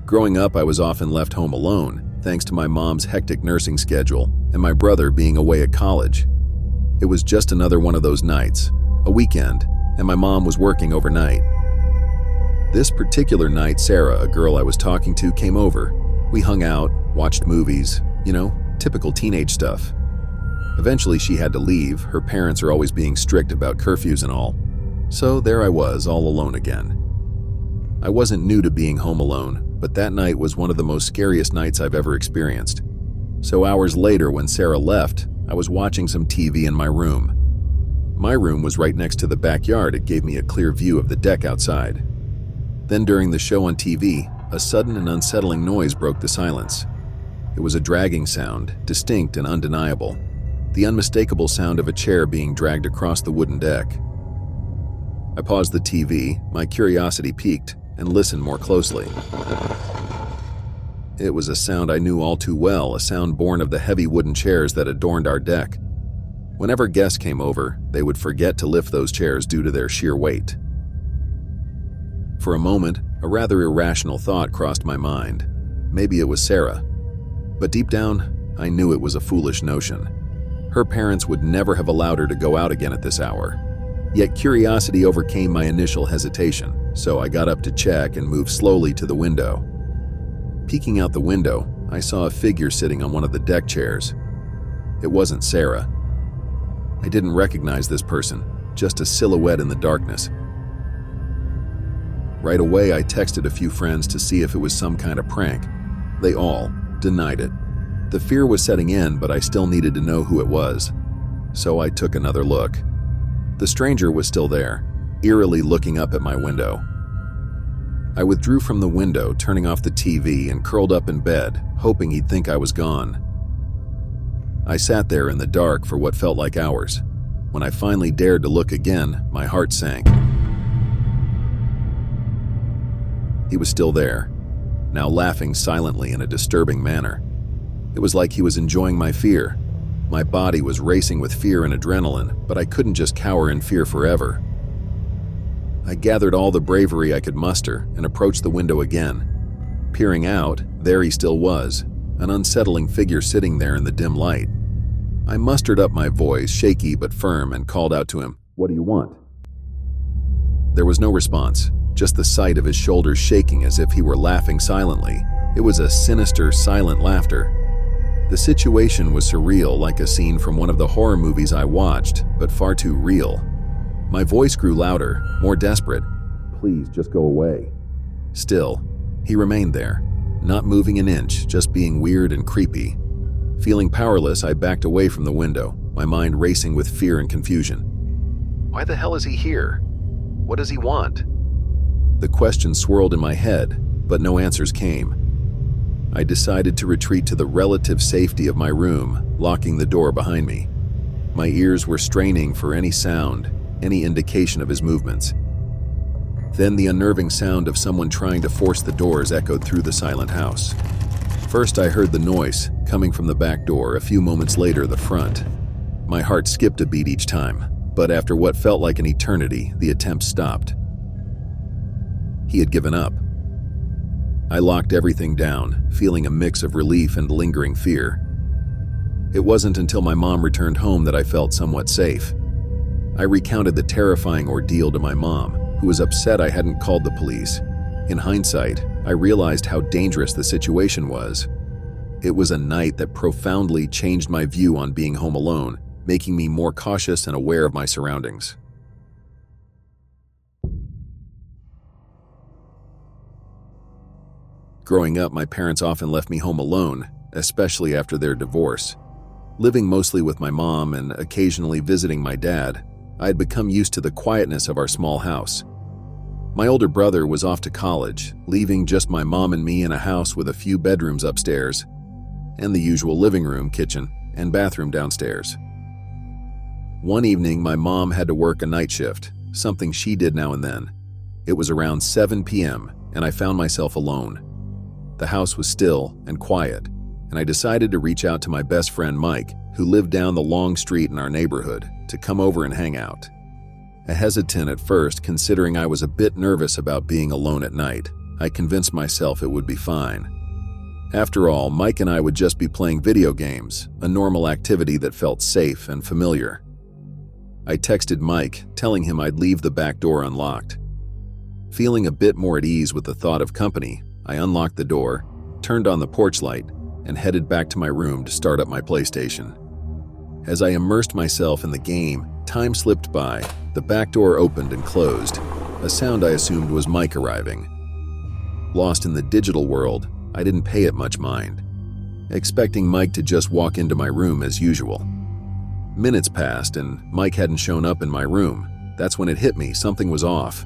Growing up, I was often left home alone, thanks to my mom's hectic nursing schedule and my brother being away at college. It was just another one of those nights, a weekend, and my mom was working overnight. This particular night, Sarah, a girl I was talking to, came over. We hung out, watched movies, typical teenage stuff. Eventually, she had to leave. Her parents are always being strict about curfews and all. So there I was, all alone again. I wasn't new to being home alone, but that night was one of the most scariest nights I've ever experienced. So hours later, when Sarah left, I was watching some TV in my room. My room was right next to the backyard. It gave me a clear view of the deck outside. Then during the show on TV, a sudden and unsettling noise broke the silence. It was a dragging sound, distinct and undeniable. The unmistakable sound of a chair being dragged across the wooden deck. I paused the TV, my curiosity piqued, and listened more closely. It was a sound I knew all too well, a sound born of the heavy wooden chairs that adorned our deck. Whenever guests came over, they would forget to lift those chairs due to their sheer weight. For a moment, a rather irrational thought crossed my mind. Maybe it was Sarah. But deep down, I knew it was a foolish notion. Her parents would never have allowed her to go out again at this hour. Yet curiosity overcame my initial hesitation, so I got up to check and moved slowly to the window. Peeking out the window, I saw a figure sitting on one of the deck chairs. It wasn't Sarah. I didn't recognize this person, just a silhouette in the darkness. Right away, I texted a few friends to see if it was some kind of prank. They all denied it. The fear was setting in, but I still needed to know who it was. So I took another look. The stranger was still there, eerily looking up at my window. I withdrew from the window, turning off the TV, and curled up in bed, hoping he'd think I was gone. I sat there in the dark for what felt like hours. When I finally dared to look again, my heart sank. He was still there, now laughing silently in a disturbing manner. It was like he was enjoying my fear. My body was racing with fear and adrenaline, but I couldn't just cower in fear forever. I gathered all the bravery I could muster and approached the window again. Peering out, there he still was, an unsettling figure sitting there in the dim light. I mustered up my voice, shaky but firm, and called out to him, "What do you want?" There was no response, just the sight of his shoulders shaking as if he were laughing silently. It was a sinister, silent laughter. The situation was surreal, like a scene from one of the horror movies I watched, but far too real. My voice grew louder, more desperate. "Please, just go away." Still, he remained there, not moving an inch, just being weird and creepy. Feeling powerless, I backed away from the window, my mind racing with fear and confusion. Why the hell is he here? What does he want? The question swirled in my head, but no answers came. I decided to retreat to the relative safety of my room, locking the door behind me. My ears were straining for any sound, any indication of his movements. Then the unnerving sound of someone trying to force the doors echoed through the silent house. First, I heard the noise, coming from the back door, a few moments later, the front. My heart skipped a beat each time, but after what felt like an eternity, the attempt stopped. He had given up. I locked everything down, feeling a mix of relief and lingering fear. It wasn't until my mom returned home that I felt somewhat safe. I recounted the terrifying ordeal to my mom, who was upset I hadn't called the police. In hindsight, I realized how dangerous the situation was. It was a night that profoundly changed my view on being home alone, making me more cautious and aware of my surroundings. Growing up, my parents often left me home alone, especially after their divorce. Living mostly with my mom and occasionally visiting my dad, I had become used to the quietness of our small house. My older brother was off to college, leaving just my mom and me in a house with a few bedrooms upstairs, and the usual living room, kitchen, and bathroom downstairs. One evening, my mom had to work a night shift, something she did now and then. It was around 7 p.m., and I found myself alone. The house was still and quiet, and I decided to reach out to my best friend Mike, who lived down the long street in our neighborhood, to come over and hang out. Hesitant at first, considering I was a bit nervous about being alone at night. I convinced myself it would be fine. After all, Mike and I would just be playing video games, a normal activity that felt safe and familiar. I texted Mike, telling him I'd leave the back door unlocked. Feeling a bit more at ease with the thought of company, I unlocked the door, turned on the porch light, and headed back to my room to start up my PlayStation. As I immersed myself in the game, time slipped by, the back door opened and closed, a sound I assumed was Mike arriving. Lost in the digital world, I didn't pay it much mind, expecting Mike to just walk into my room as usual. Minutes passed and Mike hadn't shown up in my room. That's when it hit me, something was off.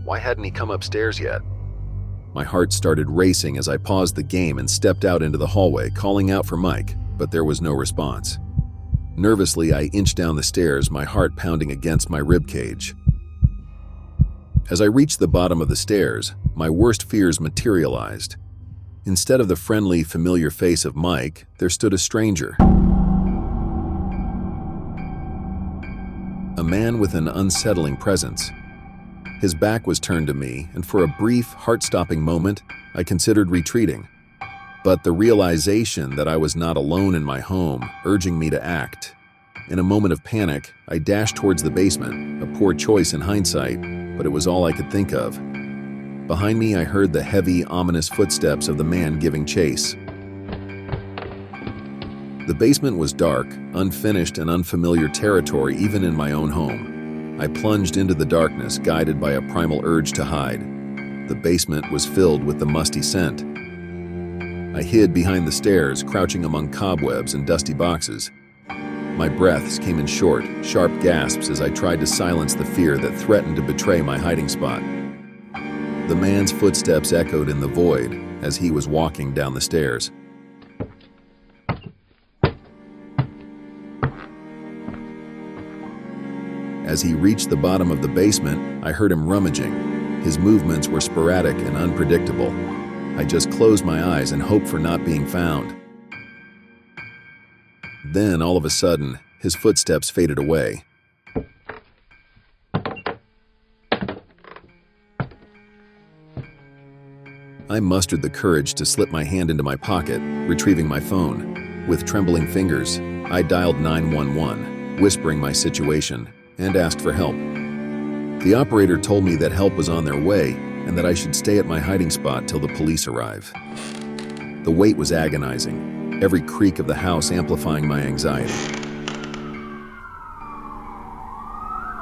Why hadn't he come upstairs yet? My heart started racing as I paused the game and stepped out into the hallway, calling out for Mike, but there was no response. Nervously, I inched down the stairs, my heart pounding against my ribcage. As I reached the bottom of the stairs, my worst fears materialized. Instead of the friendly, familiar face of Mike, there stood a stranger. A man with an unsettling presence. His back was turned to me, and for a brief, heart-stopping moment, I considered retreating. But the realization that I was not alone in my home, urging me to act. In a moment of panic, I dashed towards the basement, a poor choice in hindsight, but it was all I could think of. Behind me, I heard the heavy, ominous footsteps of the man giving chase. The basement was dark, unfinished, and unfamiliar territory even in my own home. I plunged into the darkness, guided by a primal urge to hide. The basement was filled with the musty scent. I hid behind the stairs, crouching among cobwebs and dusty boxes. My breaths came in short, sharp gasps as I tried to silence the fear that threatened to betray my hiding spot. The man's footsteps echoed in the void as he was walking down the stairs. As he reached the bottom of the basement, I heard him rummaging. His movements were sporadic and unpredictable. I just closed my eyes and hoped for not being found. Then, all of a sudden, his footsteps faded away. I mustered the courage to slip my hand into my pocket, retrieving my phone. With trembling fingers, I dialed 911, whispering my situation, and asked for help. The operator told me that help was on their way and that I should stay at my hiding spot till the police arrive. The wait was agonizing, every creak of the house amplifying my anxiety.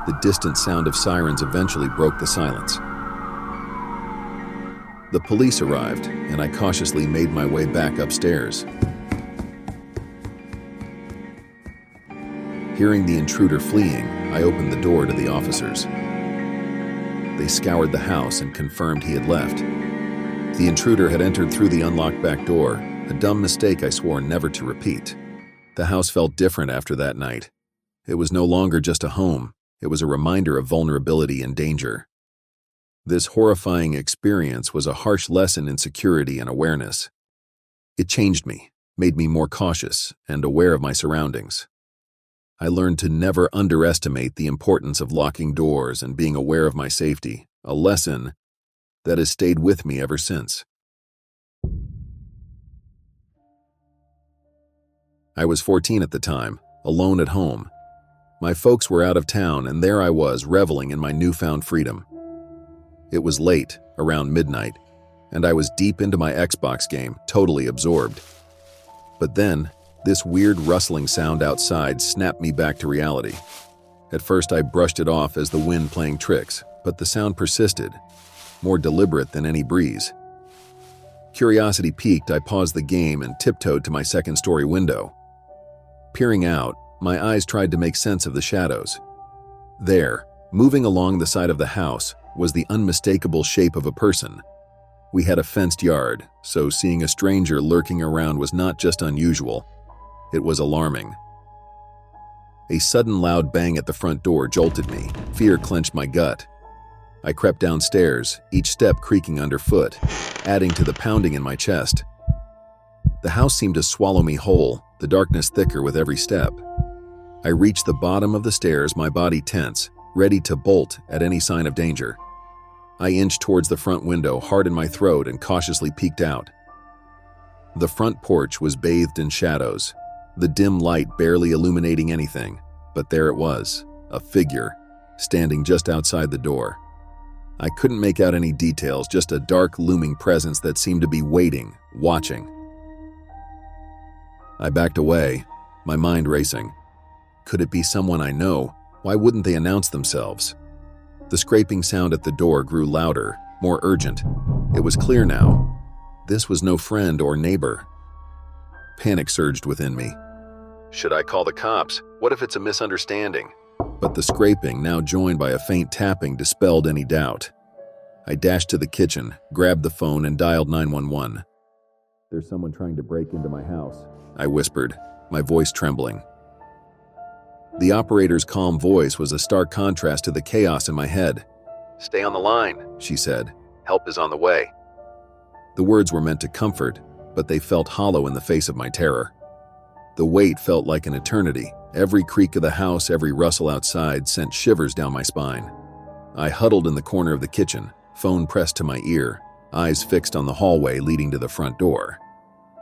The distant sound of sirens eventually broke the silence. The police arrived, and I cautiously made my way back upstairs. Hearing the intruder fleeing, I opened the door to the officers. They scoured the house and confirmed he had left. The intruder had entered through the unlocked back door, a dumb mistake I swore never to repeat. The house felt different after that night. It was no longer just a home, it was a reminder of vulnerability and danger. This horrifying experience was a harsh lesson in security and awareness. It changed me, made me more cautious and aware of my surroundings. I learned to never underestimate the importance of locking doors and being aware of my safety, a lesson that has stayed with me ever since. I was 14 at the time, alone at home. My folks were out of town, and there I was, reveling in my newfound freedom. It was late, around midnight, and I was deep into my Xbox game, totally absorbed. But then, this weird rustling sound outside snapped me back to reality. At first I brushed it off as the wind playing tricks, but the sound persisted, more deliberate than any breeze. Curiosity piqued, I paused the game and tiptoed to my second-story window. Peering out, my eyes tried to make sense of the shadows. There, moving along the side of the house, was the unmistakable shape of a person. We had a fenced yard, so seeing a stranger lurking around was not just unusual, it was alarming. A sudden loud bang at the front door jolted me. Fear clenched my gut. I crept downstairs, each step creaking underfoot, adding to the pounding in my chest. The house seemed to swallow me whole, the darkness thicker with every step. I reached the bottom of the stairs, my body tense, ready to bolt at any sign of danger. I inched towards the front window, heart in my throat, and cautiously peeked out. The front porch was bathed in shadows, the dim light barely illuminating anything, but there it was, a figure, standing just outside the door. I couldn't make out any details, just a dark, looming presence that seemed to be waiting, watching. I backed away, my mind racing. Could it be someone I know? Why wouldn't they announce themselves? The scraping sound at the door grew louder, more urgent. It was clear now. This was no friend or neighbor. Panic surged within me. Should I call the cops? What if it's a misunderstanding? But the scraping, now joined by a faint tapping, dispelled any doubt. I dashed to the kitchen, grabbed the phone, and dialed 911. "There's someone trying to break into my house," I whispered, my voice trembling. The operator's calm voice was a stark contrast to the chaos in my head. "Stay on the line," she said. "Help is on the way." The words were meant to comfort, but they felt hollow in the face of my terror. The wait felt like an eternity. Every creak of the house, every rustle outside sent shivers down my spine. I huddled in the corner of the kitchen, phone pressed to my ear, eyes fixed on the hallway leading to the front door.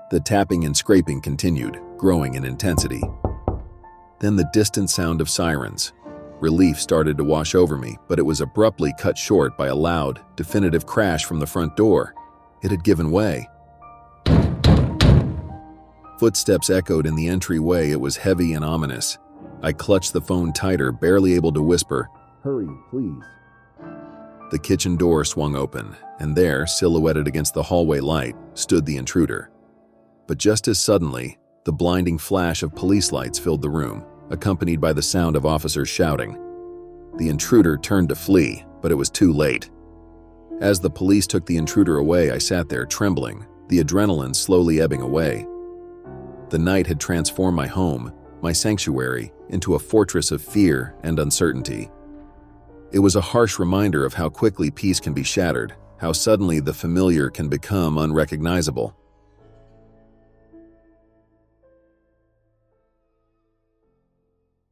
The tapping and scraping continued, growing in intensity. Then the distant sound of sirens. Relief started to wash over me, but it was abruptly cut short by a loud, definitive crash from the front door. It had given way. Footsteps echoed in the entryway. It was heavy and ominous. I clutched the phone tighter, barely able to whisper, "Hurry, please." The kitchen door swung open, and there, silhouetted against the hallway light, stood the intruder. But just as suddenly, the blinding flash of police lights filled the room, accompanied by the sound of officers shouting. The intruder turned to flee, but it was too late. As the police took the intruder away, I sat there trembling, the adrenaline slowly ebbing away. The night had transformed my home, my sanctuary, into a fortress of fear and uncertainty. It was a harsh reminder of how quickly peace can be shattered, how suddenly the familiar can become unrecognizable.